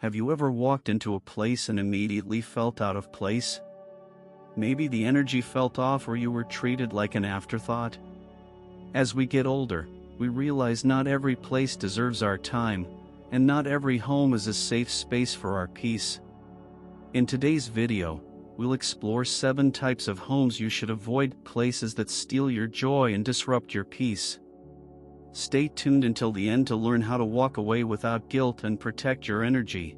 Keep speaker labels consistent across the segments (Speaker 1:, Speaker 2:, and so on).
Speaker 1: Have you ever walked into a place and immediately felt out of place? Maybe the energy felt off or you were treated like an afterthought? As we get older, we realize not every place deserves our time, and not every home is a safe space for our peace. In today's video, we'll explore 7 types of homes you should avoid, places that steal your joy and disrupt your peace. Stay tuned until the end to learn how to walk away without guilt and protect your energy.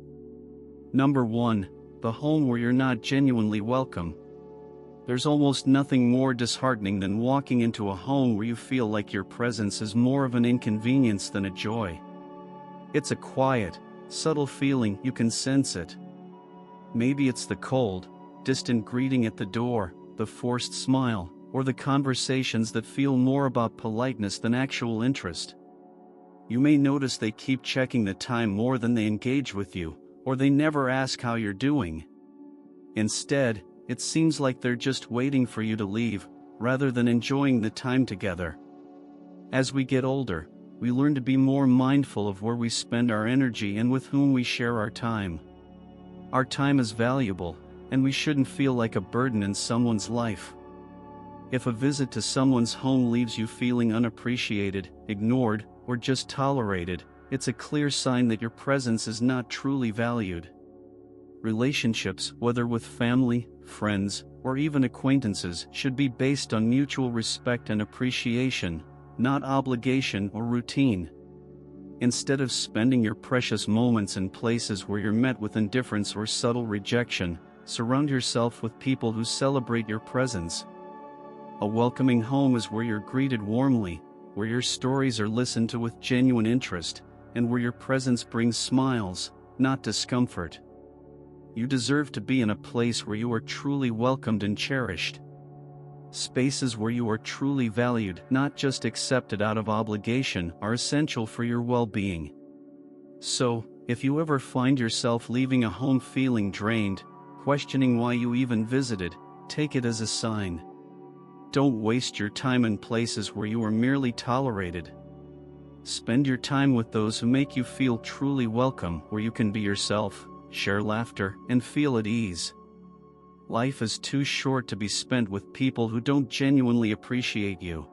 Speaker 1: Number 1. The home where you're not genuinely welcome. There's almost nothing more disheartening than walking into a home where you feel like your presence is more of an inconvenience than a joy. It's a quiet, subtle feeling, you can sense it. Maybe it's the cold, distant greeting at the door, the forced smile, or the conversations that feel more about politeness than actual interest. You may notice they keep checking the time more than they engage with you, or they never ask how you're doing. Instead, it seems like they're just waiting for you to leave, rather than enjoying the time together. As we get older, we learn to be more mindful of where we spend our energy and with whom we share our time. Our time is valuable, and we shouldn't feel like a burden in someone's life. If a visit to someone's home leaves you feeling unappreciated, ignored, or just tolerated, it's a clear sign that your presence is not truly valued. Relationships, whether with family, friends, or even acquaintances, should be based on mutual respect and appreciation, not obligation or routine. Instead of spending your precious moments in places where you're met with indifference or subtle rejection, surround yourself with people who celebrate your presence. A welcoming home is where you're greeted warmly, where your stories are listened to with genuine interest, and where your presence brings smiles, not discomfort. You deserve to be in a place where you are truly welcomed and cherished. Spaces where you are truly valued, not just accepted out of obligation, are essential for your well-being. So, if you ever find yourself leaving a home feeling drained, questioning why you even visited, take it as a sign. Don't waste your time in places where you are merely tolerated. Spend your time with those who make you feel truly welcome, where you can be yourself, share laughter, and feel at ease. Life is too short to be spent with people who don't genuinely appreciate you.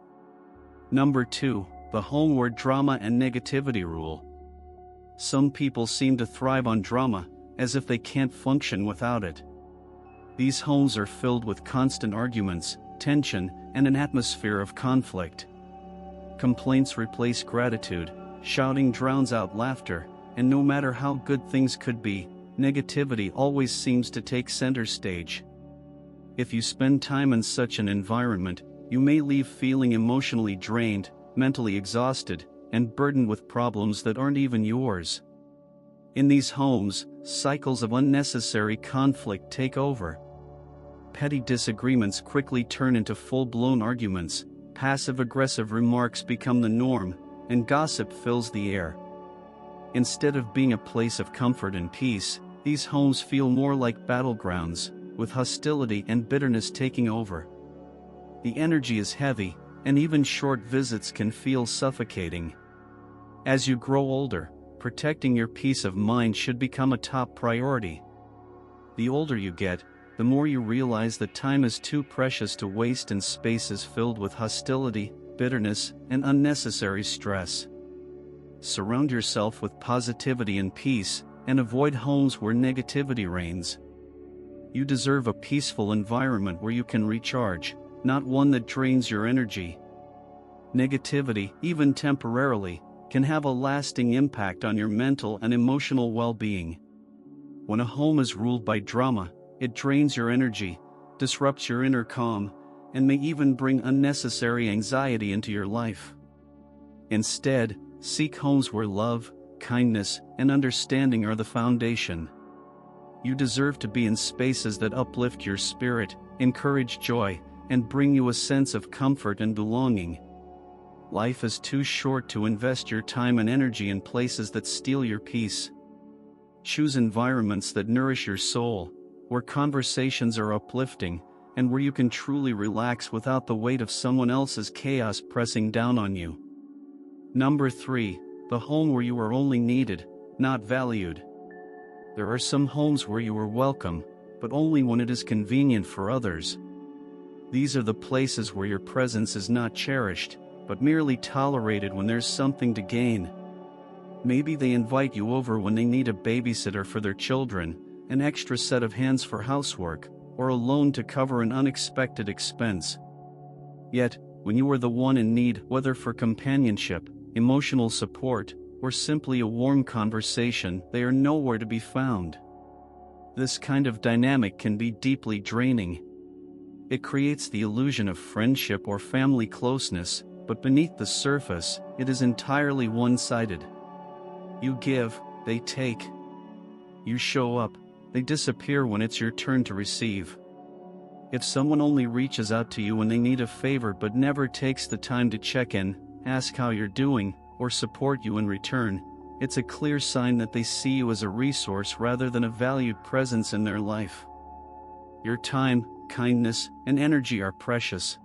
Speaker 1: Number 2. The home where drama and negativity rule. Some people seem to thrive on drama, as if they can't function without it. These homes are filled with constant arguments, tension, and an atmosphere of conflict. Complaints replace gratitude, shouting drowns out laughter, and no matter how good things could be, negativity always seems to take center stage. If you spend time in such an environment, you may leave feeling emotionally drained, mentally exhausted, and burdened with problems that aren't even yours. In these homes, cycles of unnecessary conflict take over. Petty disagreements quickly turn into full-blown arguments, passive-aggressive remarks become the norm, and gossip fills the air. Instead of being a place of comfort and peace, these homes feel more like battlegrounds, with hostility and bitterness taking over. The energy is heavy, and even short visits can feel suffocating. As you grow older, protecting your peace of mind should become a top priority. The older you get, the more you realize that time is too precious to waste in spaces filled with hostility, bitterness, and unnecessary stress. Surround yourself with positivity and peace, and avoid homes where negativity reigns. You deserve a peaceful environment where you can recharge, not one that drains your energy. Negativity, even temporarily, can have a lasting impact on your mental and emotional well-being. When a home is ruled by drama, it drains your energy, disrupts your inner calm, and may even bring unnecessary anxiety into your life. Instead, seek homes where love, kindness, and understanding are the foundation. You deserve to be in spaces that uplift your spirit, encourage joy, and bring you a sense of comfort and belonging. Life is too short to invest your time and energy in places that steal your peace. Choose environments that nourish your soul, where conversations are uplifting, and where you can truly relax without the weight of someone else's chaos pressing down on you. Number 3. The home where you are only needed, not valued. There are some homes where you are welcome, but only when it is convenient for others. These are the places where your presence is not cherished, but merely tolerated when there's something to gain. Maybe they invite you over when they need a babysitter for their children, an extra set of hands for housework, or a loan to cover an unexpected expense. Yet, when you are the one in need, whether for companionship, emotional support, or simply a warm conversation, they are nowhere to be found. This kind of dynamic can be deeply draining. It creates the illusion of friendship or family closeness, but beneath the surface, it is entirely one-sided. You give, they take. You show up, they disappear when it's your turn to receive. If someone only reaches out to you when they need a favor but never takes the time to check in, ask how you're doing, or support you in return, it's a clear sign that they see you as a resource rather than a valued presence in their life. Your time, kindness, and energy are precious.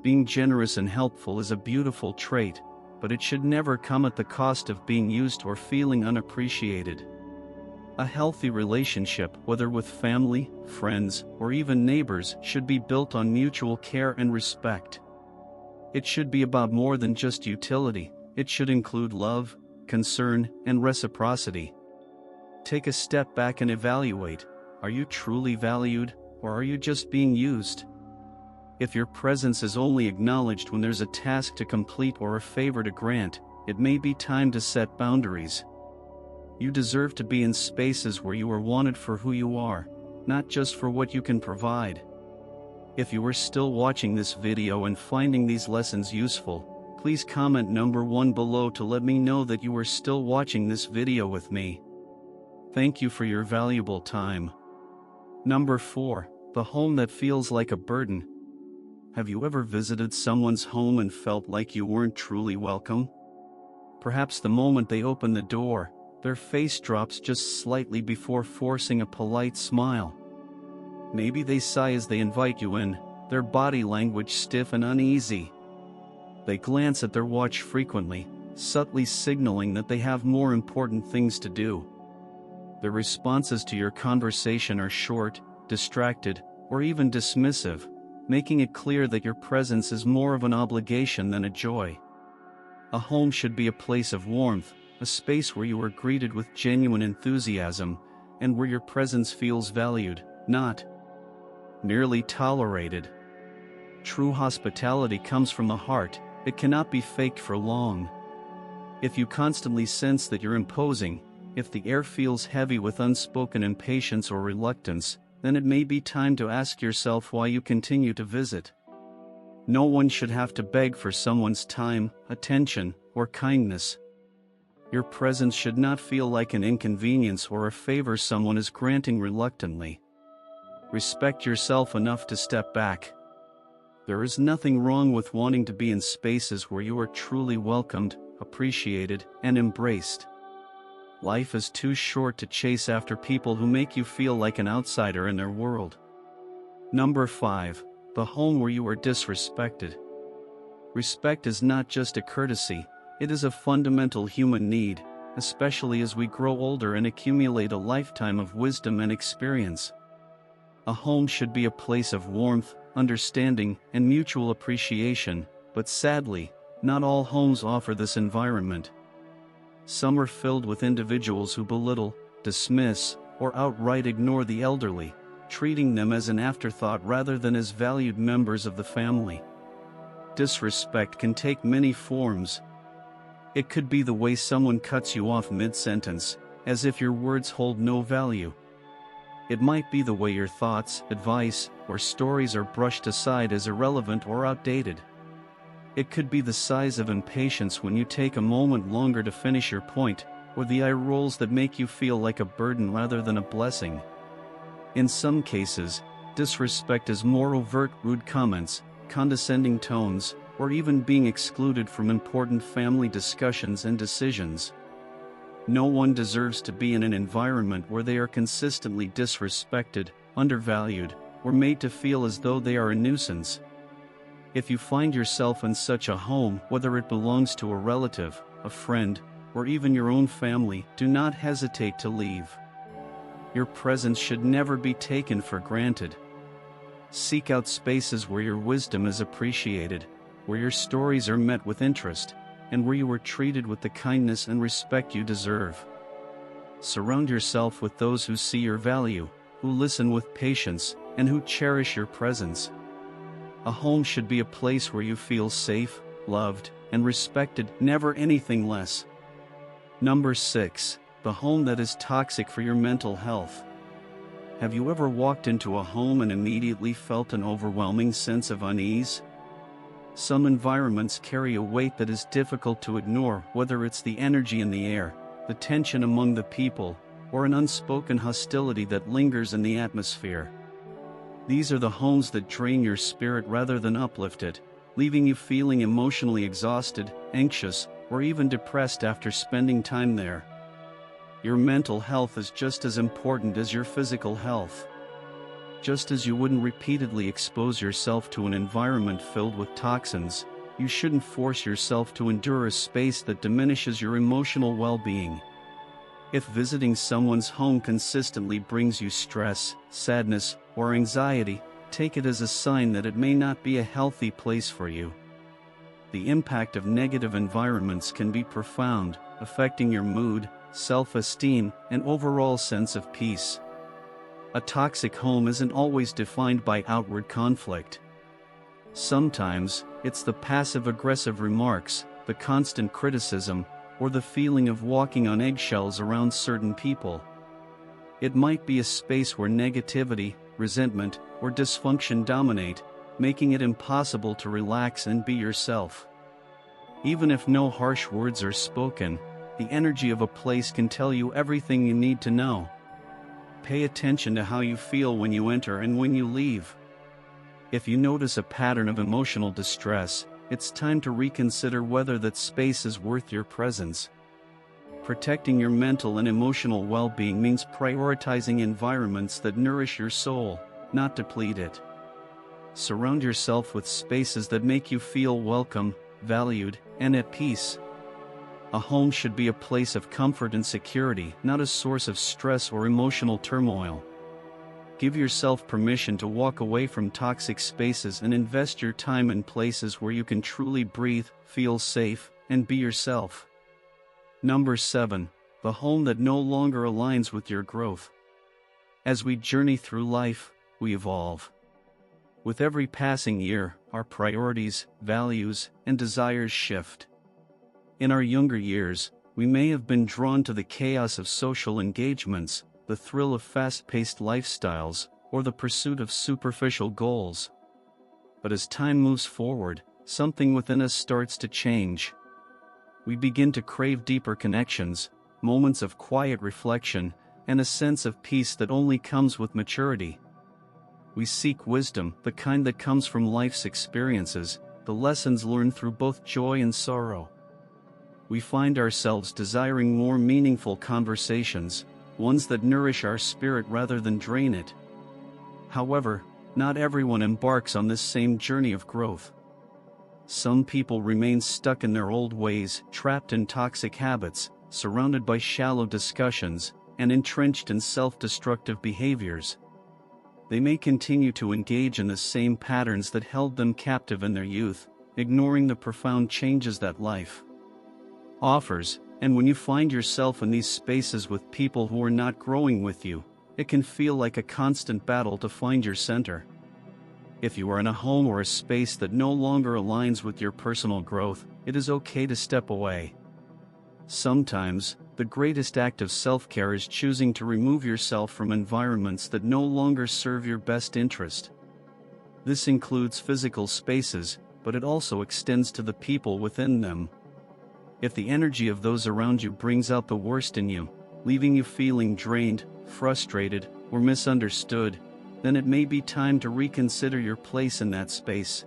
Speaker 1: Being generous and helpful is a beautiful trait, but it should never come at the cost of being used or feeling unappreciated. A healthy relationship, whether with family, friends, or even neighbors, should be built on mutual care and respect. It should be about more than just utility. It should include love, concern, and reciprocity. Take a step back and evaluate: are you truly valued, or are you just being used? If your presence is only acknowledged when there's a task to complete or a favor to grant, it may be time to set boundaries. You deserve to be in spaces where you are wanted for who you are, not just for what you can provide. If you are still watching this video and finding these lessons useful, please comment number 1 below to let me know that you are still watching this video with me. Thank you for your valuable time. Number 4, the home that feels like a burden. Have you ever visited someone's home and felt like you weren't truly welcome? Perhaps the moment they open the door, their face drops just slightly before forcing a polite smile. Maybe they sigh as they invite you in, their body language stiff and uneasy. They glance at their watch frequently, subtly signaling that they have more important things to do. Their responses to your conversation are short, distracted, or even dismissive, making it clear that your presence is more of an obligation than a joy. A home should be a place of warmth, a space where you are greeted with genuine enthusiasm, and where your presence feels valued, not merely tolerated. True hospitality comes from the heart. It cannot be faked for long. If you constantly sense that you're imposing, if the air feels heavy with unspoken impatience or reluctance, then it may be time to ask yourself why you continue to visit. No one should have to beg for someone's time, attention, or kindness. Your presence should not feel like an inconvenience or a favor someone is granting reluctantly. Respect yourself enough to step back. There is nothing wrong with wanting to be in spaces where you are truly welcomed, appreciated, and embraced. Life is too short to chase after people who make you feel like an outsider in their world. Number 5, the home where you are disrespected. Respect is not just a courtesy, it is a fundamental human need, especially as we grow older and accumulate a lifetime of wisdom and experience. A home should be a place of warmth, understanding, and mutual appreciation, but sadly, not all homes offer this environment. Some are filled with individuals who belittle, dismiss, or outright ignore the elderly, treating them as an afterthought rather than as valued members of the family. Disrespect can take many forms. It could be the way someone cuts you off mid-sentence, as if your words hold no value. It might be the way your thoughts, advice, or stories are brushed aside as irrelevant or outdated. It could be the size of impatience when you take a moment longer to finish your point, or the eye rolls that make you feel like a burden rather than a blessing. In some cases, disrespect is more overt: rude comments, condescending tones, or even being excluded from important family discussions and decisions. No one deserves to be in an environment where they are consistently disrespected, undervalued, or made to feel as though they are a nuisance. If you find yourself in such a home, whether it belongs to a relative, a friend, or even your own family, do not hesitate to leave. Your presence should never be taken for granted. Seek out spaces where your wisdom is appreciated, where your stories are met with interest, and where you are treated with the kindness and respect you deserve. Surround yourself with those who see your value, who listen with patience, and who cherish your presence. A home should be a place where you feel safe, loved, and respected, never anything less. Number 6. The home that is toxic for your mental health. Have you ever walked into a home and immediately felt an overwhelming sense of unease? Some environments carry a weight that is difficult to ignore, whether it's the energy in the air, the tension among the people, or an unspoken hostility that lingers in the atmosphere. These are the homes that drain your spirit rather than uplift it, leaving you feeling emotionally exhausted, anxious, or even depressed after spending time there. Your mental health is just as important as your physical health. Just as you wouldn't repeatedly expose yourself to an environment filled with toxins, you shouldn't force yourself to endure a space that diminishes your emotional well-being. If visiting someone's home consistently brings you stress, sadness, or anxiety, take it as a sign that it may not be a healthy place for you. The impact of negative environments can be profound, affecting your mood, self-esteem, and overall sense of peace. A toxic home isn't always defined by outward conflict. Sometimes, it's the passive-aggressive remarks, the constant criticism, or the feeling of walking on eggshells around certain people. It might be a space where negativity, resentment, or dysfunction dominate, making it impossible to relax and be yourself. Even if no harsh words are spoken, the energy of a place can tell you everything you need to know. Pay attention to how you feel when you enter and when you leave. If you notice a pattern of emotional distress, it's time to reconsider whether that space is worth your presence. Protecting your mental and emotional well-being means prioritizing environments that nourish your soul, not deplete it. Surround yourself with spaces that make you feel welcome, valued, and at peace. A home should be a place of comfort and security, not a source of stress or emotional turmoil. Give yourself permission to walk away from toxic spaces and invest your time in places where you can truly breathe, feel safe, and be yourself. Number 7. The home that no longer aligns with your growth. As we journey through life, we evolve. With every passing year, our priorities, values, and desires shift. In our younger years, we may have been drawn to the chaos of social engagements, the thrill of fast-paced lifestyles, or the pursuit of superficial goals. But as time moves forward, something within us starts to change. We begin to crave deeper connections, moments of quiet reflection, and a sense of peace that only comes with maturity. We seek wisdom, the kind that comes from life's experiences, the lessons learned through both joy and sorrow. We find ourselves desiring more meaningful conversations, ones that nourish our spirit rather than drain it. However, not everyone embarks on this same journey of growth. Some people remain stuck in their old ways, trapped in toxic habits, surrounded by shallow discussions, and entrenched in self-destructive behaviors. They may continue to engage in the same patterns that held them captive in their youth, ignoring the profound changes that life offers. And when you find yourself in these spaces with people who are not growing with you, it can feel like a constant battle to find your center. If you are in a home or a space that no longer aligns with your personal growth, it is okay to step away. Sometimes, the greatest act of self-care is choosing to remove yourself from environments that no longer serve your best interest. This includes physical spaces, but it also extends to the people within them. If the energy of those around you brings out the worst in you, leaving you feeling drained, frustrated, or misunderstood, then it may be time to reconsider your place in that space.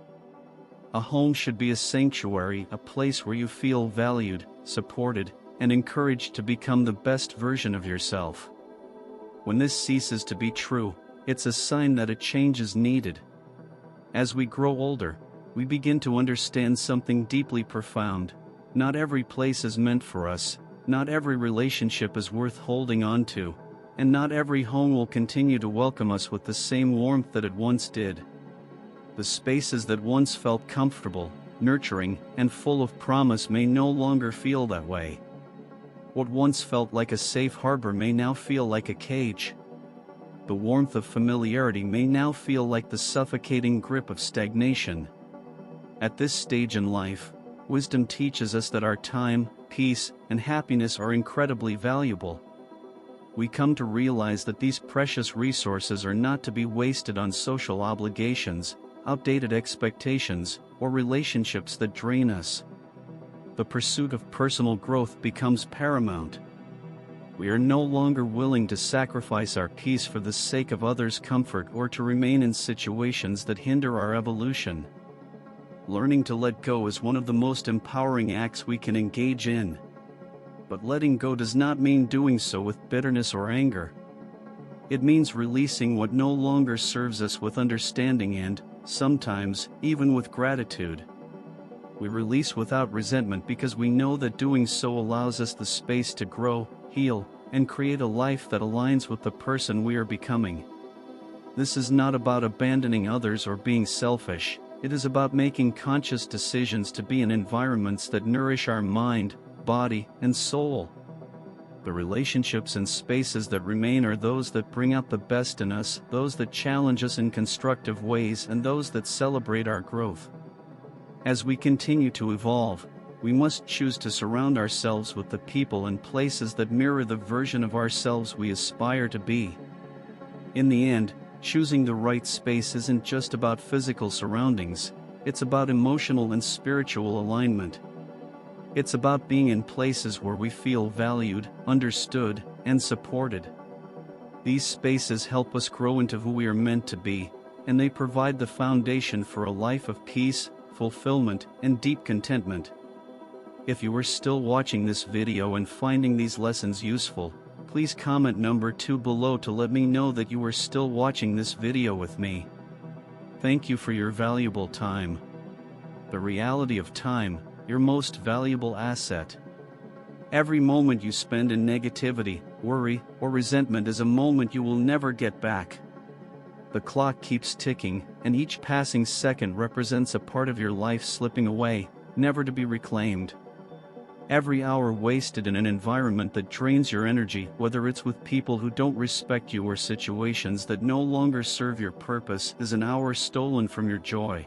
Speaker 1: A home should be a sanctuary, a place where you feel valued, supported, and encouraged to become the best version of yourself. When this ceases to be true, it's a sign that a change is needed. As we grow older, we begin to understand something deeply profound. Not every place is meant for us, not every relationship is worth holding on to, and not every home will continue to welcome us with the same warmth that it once did. The spaces that once felt comfortable, nurturing, and full of promise may no longer feel that way. What once felt like a safe harbor may now feel like a cage. The warmth of familiarity may now feel like the suffocating grip of stagnation. At this stage in life, wisdom teaches us that our time, peace, and happiness are incredibly valuable. We come to realize that these precious resources are not to be wasted on social obligations, outdated expectations, or relationships that drain us. The pursuit of personal growth becomes paramount. We are no longer willing to sacrifice our peace for the sake of others' comfort or to remain in situations that hinder our evolution. Learning to let go is one of the most empowering acts we can engage in. But letting go does not mean doing so with bitterness or anger. It means releasing what no longer serves us with understanding and, sometimes, even with gratitude. We release without resentment because we know that doing so allows us the space to grow, heal, and create a life that aligns with the person we are becoming. This is not about abandoning others or being selfish. It is about making conscious decisions to be in environments that nourish our mind, body, and soul. The relationships and spaces that remain are those that bring out the best in us, those that challenge us in constructive ways, and those that celebrate our growth. As we continue to evolve, we must choose to surround ourselves with the people and places that mirror the version of ourselves we aspire to be. In the end, choosing the right space isn't just about physical surroundings, it's about emotional and spiritual alignment. It's about being in places where we feel valued, understood, and supported. These spaces help us grow into who we are meant to be, and they provide the foundation for a life of peace, fulfillment, and deep contentment. If you are still watching this video and finding these lessons useful, please comment number 2 below to let me know that you are still watching this video with me. Thank you for your valuable time. The reality of time, your most valuable asset. Every moment you spend in negativity, worry, or resentment is a moment you will never get back. The clock keeps ticking, and each passing second represents a part of your life slipping away, never to be reclaimed. Every hour wasted in an environment that drains your energy, whether it's with people who don't respect you or situations that no longer serve your purpose, is an hour stolen from your joy.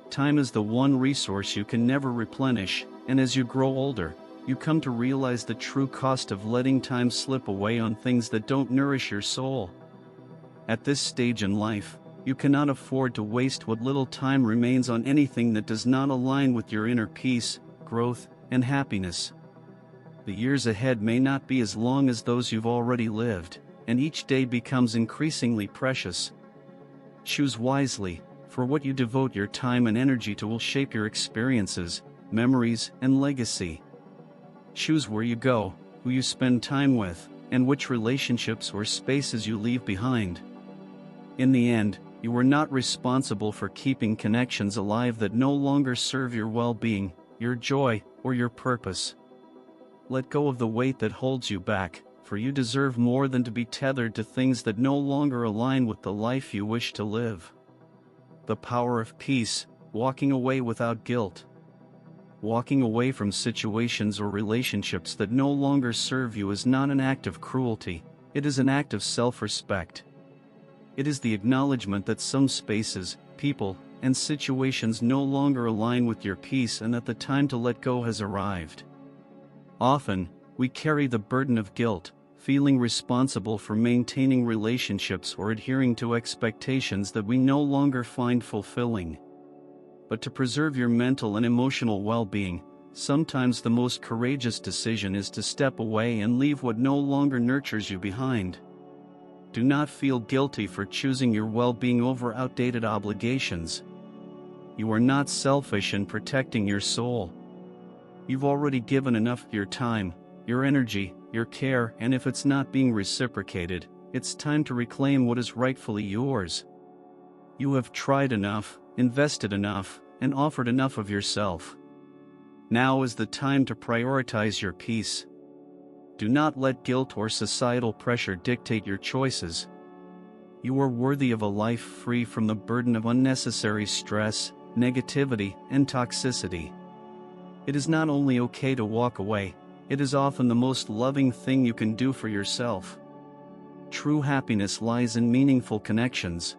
Speaker 1: Time is the one resource you can never replenish, and as you grow older, you come to realize the true cost of letting time slip away on things that don't nourish your soul. At this stage in life, you cannot afford to waste what little time remains on anything that does not align with your inner peace, growth, and happiness. The years ahead may not be as long as those you've already lived, and each day becomes increasingly precious. Choose wisely, for what you devote your time and energy to will shape your experiences, memories, and legacy. Choose where you go, who you spend time with, and which relationships or spaces you leave behind. In the end, you are not responsible for keeping connections alive that no longer serve your well-being, your joy, or your purpose. Let go of the weight that holds you back, for you deserve more than to be tethered to things that no longer align with the life you wish to live. The power of peace, walking away without guilt. Walking away from situations or relationships that no longer serve you is not an act of cruelty, it is an act of self-respect. It is the acknowledgement that some spaces, people, and situations no longer align with your peace and that the time to let go has arrived. Often, we carry the burden of guilt, feeling responsible for maintaining relationships or adhering to expectations that we no longer find fulfilling. But to preserve your mental and emotional well-being, sometimes the most courageous decision is to step away and leave what no longer nurtures you behind. Do not feel guilty for choosing your well-being over outdated obligations. You are not selfish in protecting your soul. You've already given enough of your time, your energy, your care, and if it's not being reciprocated, it's time to reclaim what is rightfully yours. You have tried enough, invested enough, and offered enough of yourself. Now is the time to prioritize your peace. Do not let guilt or societal pressure dictate your choices. You are worthy of a life free from the burden of unnecessary stress, negativity, and toxicity. It is not only okay to walk away, it is often the most loving thing you can do for yourself. True happiness lies in meaningful connections.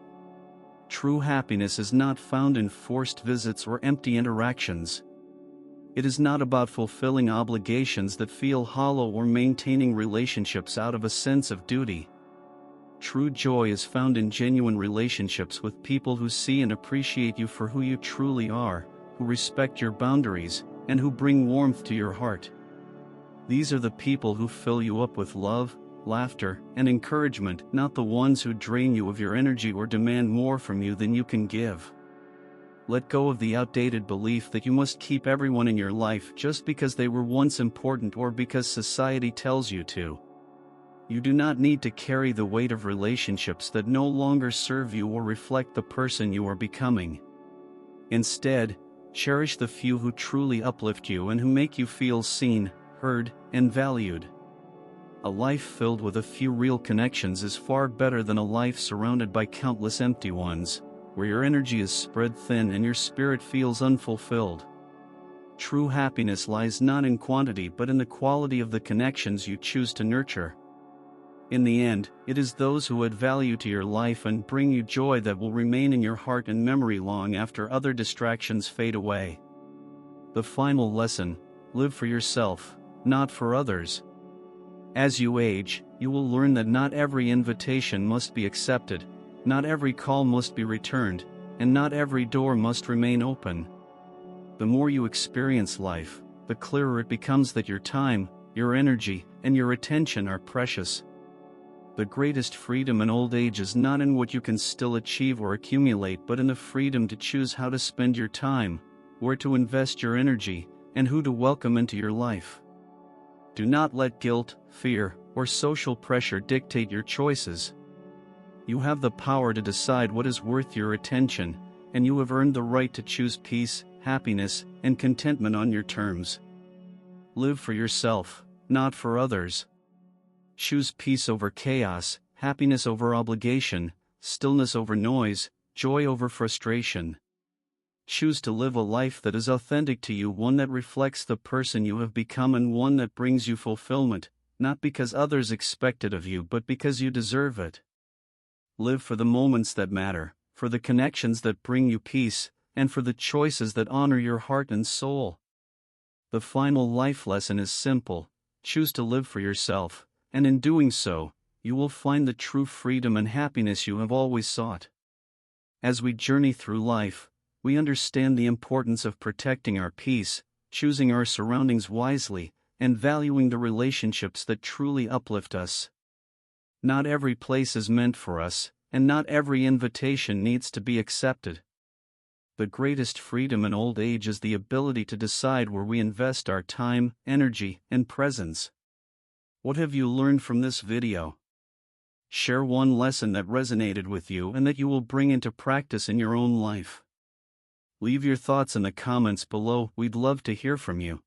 Speaker 1: True happiness is not found in forced visits or empty interactions. It is not about fulfilling obligations that feel hollow or maintaining relationships out of a sense of duty. True joy is found in genuine relationships with people who see and appreciate you for who you truly are, who respect your boundaries, and who bring warmth to your heart. These are the people who fill you up with love, laughter, and encouragement, not the ones who drain you of your energy or demand more from you than you can give. Let go of the outdated belief that you must keep everyone in your life just because they were once important or because society tells you to. You do not need to carry the weight of relationships that no longer serve you or reflect the person you are becoming. Instead, cherish the few who truly uplift you and who make you feel seen, heard, and valued. A life filled with a few real connections is far better than a life surrounded by countless empty ones, where your energy is spread thin and your spirit feels unfulfilled. True happiness lies not in quantity but in the quality of the connections you choose to nurture. In the end, it is those who add value to your life and bring you joy that will remain in your heart and memory long after other distractions fade away. The final lesson: live for yourself, not for others. As you age, you will learn that not every invitation must be accepted, not every call must be returned, and not every door must remain open. The more you experience life, the clearer it becomes that your time, your energy, and your attention are precious. The greatest freedom in old age is not in what you can still achieve or accumulate but in the freedom to choose how to spend your time, where to invest your energy, and who to welcome into your life. Do not let guilt, fear, or social pressure dictate your choices. You have the power to decide what is worth your attention, and you have earned the right to choose peace, happiness, and contentment on your terms. Live for yourself, not for others. Choose peace over chaos, happiness over obligation, stillness over noise, joy over frustration. Choose to live a life that is authentic to you, one that reflects the person you have become and one that brings you fulfillment, not because others expect it of you but because you deserve it. Live for the moments that matter, for the connections that bring you peace, and for the choices that honor your heart and soul. The final life lesson is simple: choose to live for yourself, and in doing so, you will find the true freedom and happiness you have always sought. As we journey through life, we understand the importance of protecting our peace, choosing our surroundings wisely, and valuing the relationships that truly uplift us. Not every place is meant for us, and not every invitation needs to be accepted. The greatest freedom in old age is the ability to decide where we invest our time, energy, and presence. What have you learned from this video? Share one lesson that resonated with you and that you will bring into practice in your own life. Leave your thoughts in the comments below. We'd love to hear from you.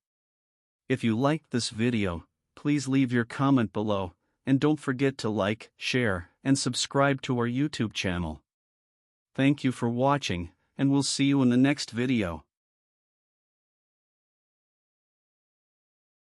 Speaker 1: If you liked this video, please leave your comment below, and don't forget to like, share, and subscribe to our YouTube channel. Thank you for watching, and we'll see you in the next video.